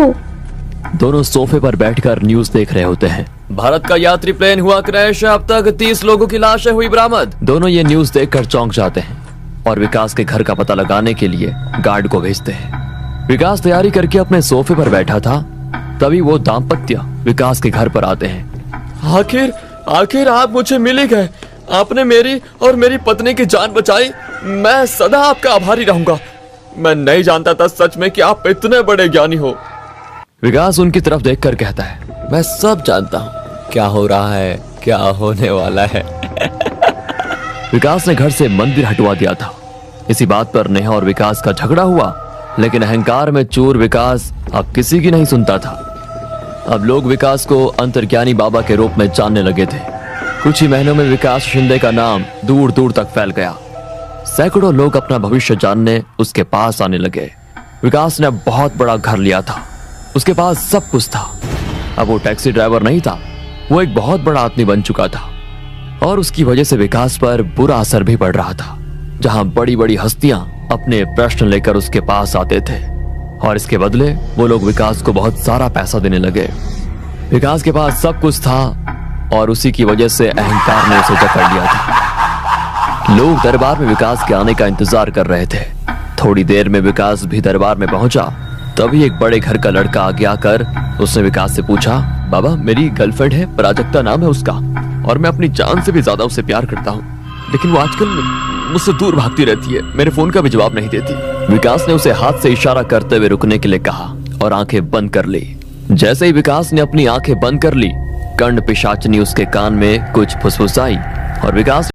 हूँ। दोनों सोफे पर बैठकर न्यूज देख रहे होते हैं। भारत का यात्री प्लेन हुआ क्रैश, अब तक 30 लोगों की लाशें हुई बरामद। दोनों ये न्यूज देखकर चौंक जाते हैं और विकास के घर का पता लगाने के लिए गार्ड को भेजते हैं। विकास तैयारी करके अपने सोफे पर बैठा था, तभी वो दाम्पत्य विकास के घर पर आते हैं। आखिर आप मुझे मिल ही गए। आपने मेरी और मेरी पत्नी की जान बचाई। मैं सदा आपका आभारी रहूंगा। मैं नहीं जानता था सच में कि आप इतने बड़े ज्ञानी हो। विकास उनकी तरफ देखकर कहता है, मैं सब जानता हूँ क्या हो रहा है, क्या होने वाला है। विकास ने घर से मंदिर हटवा दिया था। इसी बात पर नेहा और विकास का झगड़ा हुआ, लेकिन अहंकार में चूर विकास अब किसी की नहीं सुनता था। अब लोग विकास को अंतर्ज्ञानी बाबा के रूप में जानने लगे थे। कुछ ही महीनों में विकास शिंदे का नाम दूर दूर तक फैल गया। सैकड़ों लोग अपना भविष्य जानने उसके पास आने लगे। विकास ने अब बहुत बड़ा घर लिया था, उसके पास सब कुछ था। अब वो टैक्सी ड्राइवर नहीं था, वो एक बहुत बड़ा आदमी बन चुका था और उसकी वजह से विकास पर बुरा असर भी पड़ रहा था। जहां बड़ी बड़ी हस्तियां अपने प्रश्न लेकर उसके पास आते थे और इसके बदले वो लोग विकास को बहुत सारा पैसा देने लगे। विकास के पास सब कुछ था और उसी की वजह से अहंकार ने उसे जकड़ लिया था। लोग दरबार में विकास के आने का इंतजार कर रहे थे। थोड़ी देर में विकास भी दरबार में पहुंचा। तभी एक बड़े घर का लड़का आगे आकर उसने विकास से पूछा, बाबा मेरी गर्लफ्रेंड है, प्राजक्ता नाम है उसका, और मैं अपनी जान से भी ज्यादा उससे प्यार करता हूँ, लेकिन वो आजकल मुझसे दूर भागती रहती है, मेरे फोन का भी जवाब नहीं देती। विकास ने उसे हाथ से इशारा करते हुए रुकने के लिए कहा और आंखें बंद कर ली। जैसे ही विकास ने अपनी आंखें बंद कर ली, कर्ण पिशाचिनी उसके कान में कुछ फुसफुसाई और विकास